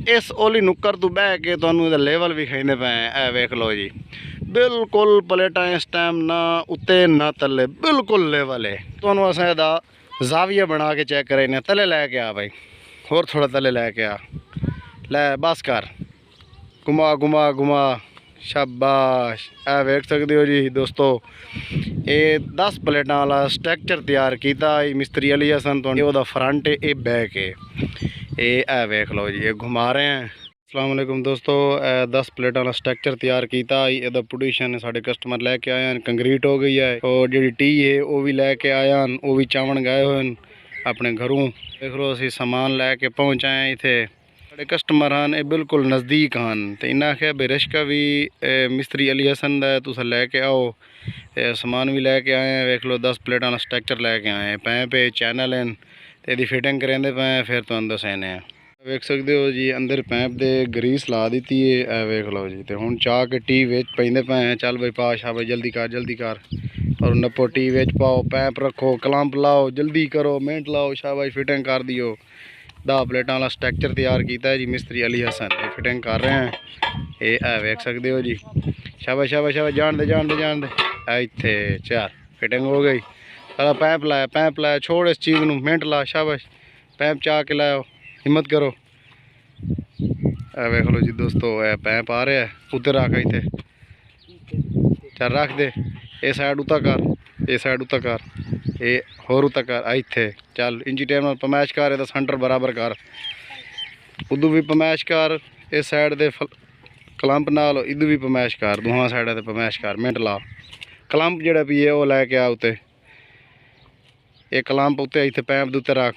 इस ओली नुक्कर तो बह के तुहानू लेवल भी खाइंदे पे ए वेख लो जी। बिल्कुल प्लेटा इस टाइम ना उत्ते ना तले, बिल्कुल लेवल है। तुहानू असां दा जाविया बना के चेक करे तले लैके आ भाई, होर थोड़ा तले लैके आ, लै बस कर, घुमा घुमा घुमा, शाबाश। ए वेख सकते हो जी दोस्तों, ये 10 प्लेटा वाला स्ट्रक्चर तैयार किया मिस्त्री अली हसन तो। ये फ्रंट है, ये बैक है, ये वेख लो जी, ये घुमा रहे हैं। अस्सलाम वालेकुम दोस्तों, 10 प्लेटा वाला स्ट्रक्चर तैयार किया। ये पोजिशन साढ़े कस्टमर लैके आए हैं, कंक्रीट हो गई है और जी टी है वह भी लैके आया, वो भी चावन गए हुए अपने घरों। देख लो असी समान लैके पहुँच आए इतने, साढ़े कस्टमर हैं ये बिल्कुल नज़दीक हैं। तो इन्हें आख्या भी रिश्का भी मिस्त्री अली हसन का तुस लैके आओ, समान भी लैके आए हैं। वेख लो 10 प्लेटा वाला स्ट्रक्चर लैके आए हैं, पैप पे चैनल हैं तो यदी फिटिंग करेंदे पे फिर तो दसने हैं। वेख सकते हो जी अंदर पैप दे ग्रीस ला दी है, वेख लो जी। तो हुण चाह के टी विच पेंदे पे हैं, चल बई पा शाबाश जल्दी कर और नप्पो टी विच पाओ, पैप रखो, क्लैंप लाओ, जल्दी करो, मिनट लाओ, शाबाश फिटिंग कर दियो। 10 प्लेटा वाला स्ट्रक्चर तैयार किया है जी मिस्त्री अली हसन, ये फिटिंग कर रहे हैं। ये वेख सकते हो जी, शाबाश शाबाश शाबाश, जान दे इत्थे चार फिटिंग हो गई। सारा पैप लाया, छोड़ इस चीज़ में, मिनट ला, शाबाश पैप चाह के लाओ, हिम्मत करो। वेख लो जी दोस्तों, पैप आ रहा है, उत्ते रख इतने, चल रख दे, ये साइड उता कर, ये साइड उता कर, ये होर उता कर, इतने चल इंची टाइम पमैश कर, ये सेंटर बराबर कर, उदू भी पमैश कर, इस साइड दे क्लंप नाल इधर भी पमैश कर, दोहां साइड ते पमैश कर, मिनट ला। क्लंप जोड़ा भी है वह लैके आ उत्ते, ये क्लंप उत्ते इतने पैप दे उत्ते रख,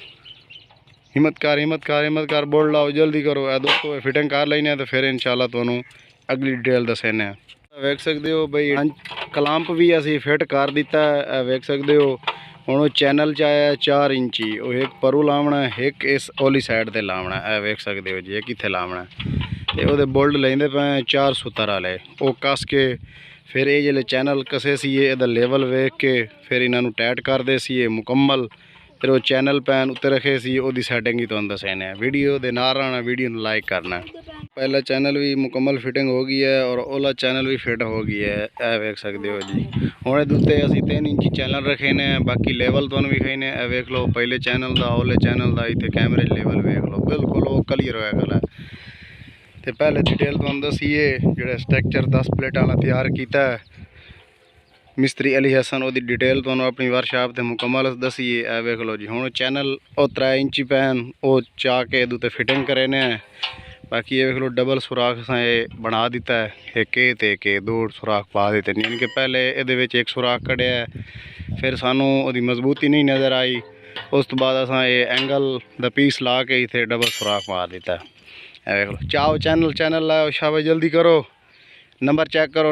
हिम्मत कर, बोल लाओ, जल्दी करो। दोस्तों फिटिंग कर लेने तो फिर इंशाल्लाह तुहानू अगली डिटेल दसने। वेख सकते हो बई क्लंप भी असी फिट कर दिता है, वेख सकते हो। हुण चैनल च आया 4 इंची, वो एक परू लावना, एक इस ओली साइड ते लावना है, वेख सकते हो जी, ये कित्थे लावना है। वो बोल्ड लेंदे पे 4 सूतर वाले, वो कस के फिर ये जिले चैनल कसे सी, ये लेवल वेख के फिर इन्हों टाइट करते सी मुकम्मल, फिर वो चैनल पैन उत्ते रखे सी, ओदी सैटिंग ही तुहानू दसने। वीडियो दे नाल रहना, वीडियो लाइक करना। पहला चैनल भी मुकम्मल फिटिंग हो गई है और ओला चैनल भी फिट हो गई है, ए वेख सकते हो जी। हुण उत्ते असीं 3 इंची चैनल रखे ने, बाकी लेवल तुहानू विखाई ने, वेख लो पहले चैनल का, ओले चैनल का, इतने कैमरे लेवल वेख लो, बिल्कुल वो क्लीयर होया गल है। तो पहले डिटेल तुहानू दसीए, जो स्ट्रक्चर 10 प्लेटा वाला तैयार किया है मिस्त्री अली हसन, वो डिटेल तुहानू अपनी वर्कशॉप से मुकम्मल दसीए। ए वेख लो जी, हुण चैनल वो 3 इंची पैन वो चाह के इदू फिटिंग करे ने। बाकी ये वेख लो डबल सुराख असां ये बना दिता है, एक 2 सुराख पा दिते, यानी कि पहले ये एक सुराख कढ़िया है, फिर सानू ओदी मजबूती नहीं नज़र आई, उस तो बाद असां ये एंगल दा पीस ला के इतने डबल सुराख मार दिता है। वेख लो, चाओ चैनल लाओ, शाबाश जल्दी करो, नंबर चेक करो,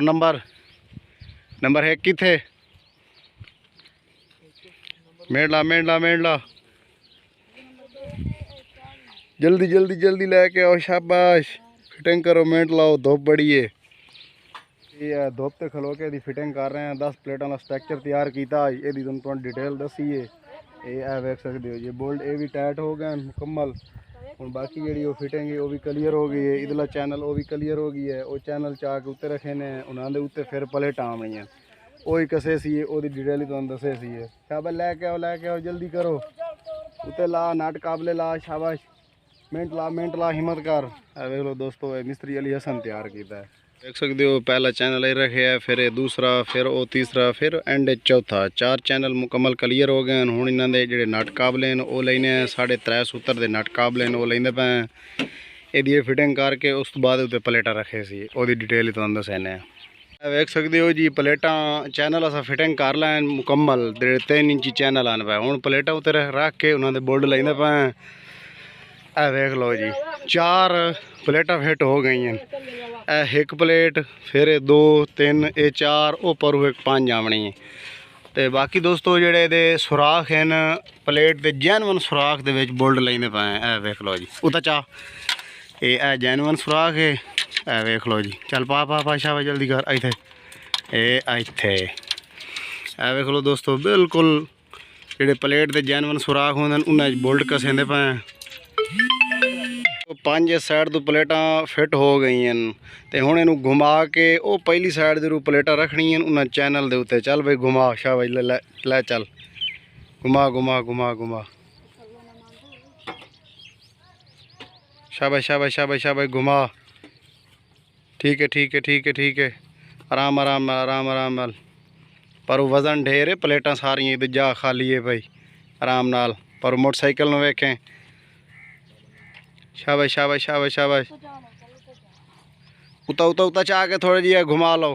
नंबर है किथे, मेड़ ला, जल्दी लैके आओ, शाबाश फिटिंग करो, मिनट लाओ, धुप बड़ी है। ये धुप ते खलो के दी फिटिंग कर रहे हैं। 10 प्लेटा वाला स्ट्रक्चर तैयार किया, ये तुहानू डिटेल दसी है। ये वेख सकते हो जी, बोल्ट ये भी टाइट हो गए मुकम्मल। हुण बाकी जी वो फिटिंग है वो भी क्लीयर हो गई है, इधरला चैनल वो भी क्लीयर हो गई है, वो चैनल चाह के उत्ते रखे ने, उन्होंने उत्ते फिर प्लेटां आवनियां, वही कसे सी, वो डिटेल ही तुहानू दसे सी। शाबाश लैके आओ, जल्दी करो, उत्ते ला, नट काबले ला, शाबाश मिनट ला, हिम्मत कर। देख लो दोस्तों, मिस्त्री अली हसन तैयार किया है, देख सकते हो। पहला चैनल ये रखे है, फिर ये दूसरा, फिर वो तीसरा, फिर एंड चौथा, 4 चैनल मुकम्मल क्लीयर हो गए। हुण इन्हां दे जिहड़े नट काबले ने वो लेने, 3.5 सूत्र के नट काबले ने वो लेंदे पे। ये फिटिंग करके उस तो बाद उत्ते प्लेटा रखे सी, ओदी डिटेल ही तुहानू दसने। वेख सकते हो जी, प्लेटा चैनल असा फिटिंग कर लैन मुकम्मल, 3 इंची चैनल आने पे। हुण प्लेटा उत्ते रख के उन्होंने बोल्ड लेंदे पे। वेख लो जी, 4 प्लेटा फिट हो गई हैं, एक प्लेट, फिर 2 3 ये 4, वो पर एक 5 आवनी है। तो बाकी दोस्तों जेडे दे सुराख हैं प्लेट के जैनवन सुराख दे विच बोल्ड लेंदे पे। वेख लो जी, उता चाह ये जैनवन सुराख है, वेख लो जी, चल पा शाबाश जल्दी कर, इत्थे वेख लो दोस्तों, बिल्कुल जेडे प्लेट के जैनवन सुराख होंदे उन्हें बोल्ड कसेंदे पे। 5 इस साइड तो प्लेटां फिट हो गई हैं ते हुण इनू घुमा के वो पहली साइड दे प्लेटां रखनी उन्हें चैनल दे उत्ते। चल भाई घुमा शाबाश ले चल घुमा घुमा घुमा घुमा शाबाश शाबाश शाबाश शाबाश घुमा। ठीक है ठीक है ठीक है ठीक है आराम आराम आराम आराम नाल पर वजन ढेर है प्लेटां सारियां इधर जा खाली है भाई आराम नाल पर मोटरसाइकिल न वेखें। शाबाश शाबाश शाबाश शाबाश उता उता उता चाह के थोड़ा जी घुमा लो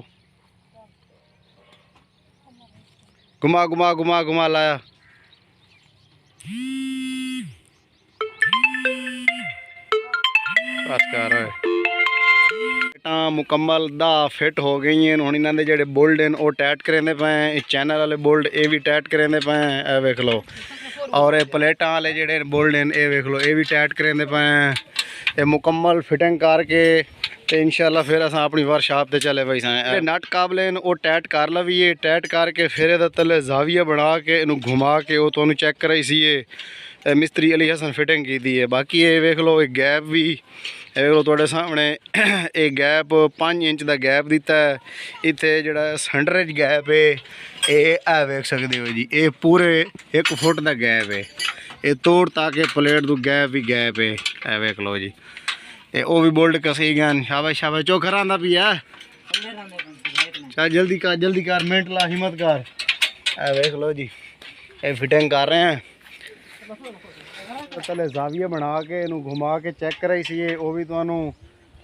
घुमा घुमा घुमा घुमा लाया। बस कर मुकम्मल दा फिट हो गई हैं। हुण इन्हां दे जेहड़े बोल्ड हैं वो टाइट करेंदे पे चैनल वाले बोल्ड ये भी टाइट करेंदे पे ए वेख लो और ये प्लेटां वाले जेहड़े बोल्ड हैं ये वेख लो ये भी टाइट करेंदे पे। ये मुकम्मल फिटिंग करके तो इंशाल्लाह फिर अस अपनी वर्कशॉप ते चले भाई सां नट काबले हैं वो टाइट कर लवीए टाइट करके फिर ये तले जाविया बना के इनू घुमा के वो तुहानू चेक कराई सी मिस्त्री अली हसन फिटिंग की दी है। बाकी ये वेख लो एक गैप भी वेख लो तुहाडे सामने एक गैप 5 इंच का गैप दिता है इत्थे जिहड़ा सेंटर च गैप है ये वेख सकते हो जी ये पूरे 1 फुट का गैप है ये तोड़ ताकि प्लेट तो गैप भी गैप है ए वेख लो जी ये वो भी बोल्ड कसी गए। शाबाश शाबाश चौखर आंदा भी है चल जल्दी कर मिनट ला हिम्मत कर ए वेख लो जी ये फिटिंग कर रहे हैं पहले जाविया बना के इनू घुमा के चेक कराई सी वो भी तुहानू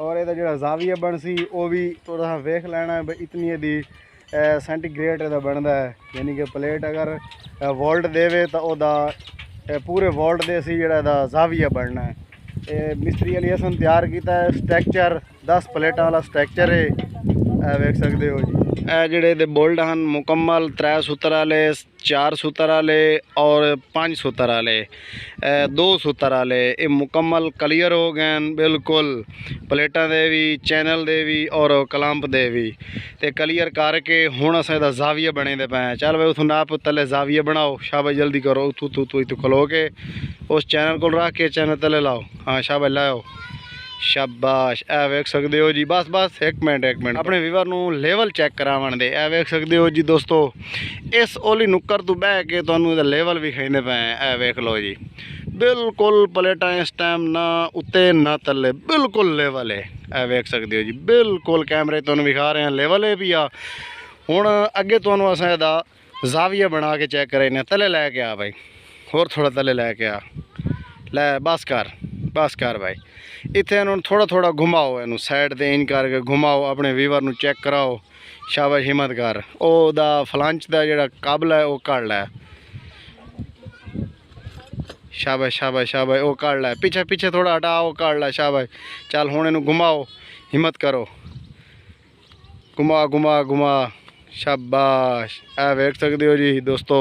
और ये जो जाविया बन सी वो भी थोड़ा वेख लेना है इतनी दी सेंटीग्रेड का बनता है यानी कि प्लेट अगर वोल्ट देवे तो वह पूरे वोल्ट दे सी जड़ा जाविया बनना है। ये मिस्त्री अली हसन तैयार किया है स्ट्रक्चर 10 प्लेटा वाला स्ट्रक्चर है वेख सकते हो जी। जोड़े दे बोल्ड हैं मुकम्मल 3 सूत्र वाले 4 सूत्र वाले और 5 सूत्र वाले 2 सूत्र वाले ये मुकम्मल क्लियर हो गए बिल्कुल प्लेटा दे भी चैनल दे भी और कलंप दे भी ते क्लियर करके हुण असां दा जाविया बने दे पे। चल भाई उथों नाप तले जाविया बनाओ शाबाश जल्दी करो तू खलो के उस चैनल को रख के चैनल तले लाओ। हाँ शाबाश लाओ शाबाश ए वेख सकते हो जी। बस बस एक मिनट अपने व्यूवर नू लेवल चेक करावन दे ए वेख सकते हो जी दोस्तों इस ओली नुक्कर तो बह के तुहानू इहदा लेवल भी खाइंदे पे ए वेख लो जी बिल्कुल प्लेटां इस टाइम ना उत्ते ना थल्ले बिल्कुल लेवल है ए वेख सकते हो जी बिल्कुल कैमरे तुहानू विखा रहे हैं लेवल है भी आ। हुण अगे तुहानू असां इहदा जाविया बना के चेक कराइने तले लैके आ भाई होर थोड़ा तले लैके आ लै बस कर भाई इत्थे इन्होंने थोड़ा थोड़ा घुमाओ इनू साइड ते इंज करके घुमाओ अपने व्यूवर नू चेक कराओ शाबाश हिम्मत कर ओदा फ्लंच दा जेड़ा काबला है वो कढ़ लै शाबाश शाबाश शाबाश वो कढ़ लै पीछे थोड़ा हटाओ कढ़ लै शाबाश। चल हुण इनू घुमाओ हिम्मत करो घुमा शाबाश ए वेख सकते हो जी दोस्तों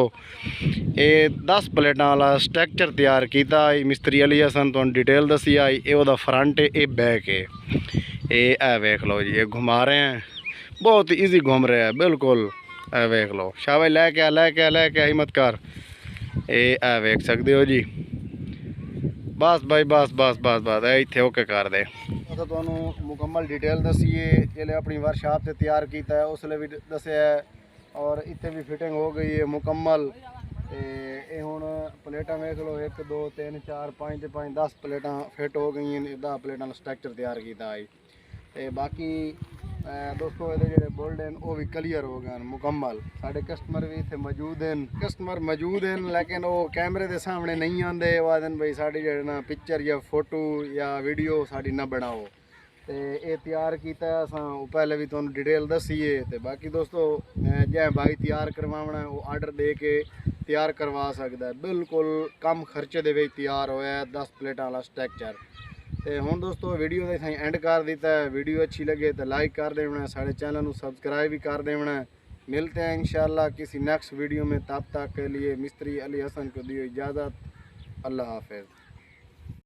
ये 10 प्लेटा वाला स्ट्रक्चर तैयार किया मिस्त्री अली हसन तो डिटेल दसी आई ये वह फ्रंट है ये बैक है ये वेख लो जी ये घुमा रहे हैं बहुत ईजी घूम रहे हैं बिल्कुल ए वेख लो शाबाश लैके हिम्मत कर ये वेख सकते हो जी। बस भाई बस इत्थे ओके कर दे तो तुहानू मुकम्मल डिटेल दसीए जिसले अपनी वर्कशॉप से तैयार किया है उसले भी दसिया है और इतने भी फिटिंग हो गई है मुकम्मल। ये हुण प्लेटा वेख लो 1 2 3 4 5 5 10 प्लेटा फिट हो गई हैं 10 प्लेटा स्ट्रक्चर तैयार किया है। बाकी दोस्तों ये बोल्ड हैं वो भी क्लीयर हो गए मुकम्मल साढ़े कस्टमर भी इतने मौजूद हैं लेकिन वो कैमरे के सामने नहीं आते वो आदन भाई साड़ी जो ना पिक्चर या फोटो या वीडियो साड़ी ना बनाओ तो ये तैयार किया असां पहले भी तुहानू डिटेल दसीए। तो बाकी दोस्तों जै भाई तैयार करवाना वो आर्डर दे के तैयार करवा सकता है बिल्कुल कम खर्चे दे विच तैयार होया 10 प्लेटा वाला स्ट्रक्चर। तो हुण दोस्तों वीडियो का असीं एंड कर दिता है वीडियो अच्छी लगे तो लाइक कर देना साढ़े चैनल को सब्सक्राइब भी कर देना। मिलते हैं इंशाल्लाह किसी नेक्स्ट वीडियो में तब तक के लिए मिस्त्री अली हसन को दियो इजाज़त अल्लाह हाफिज़।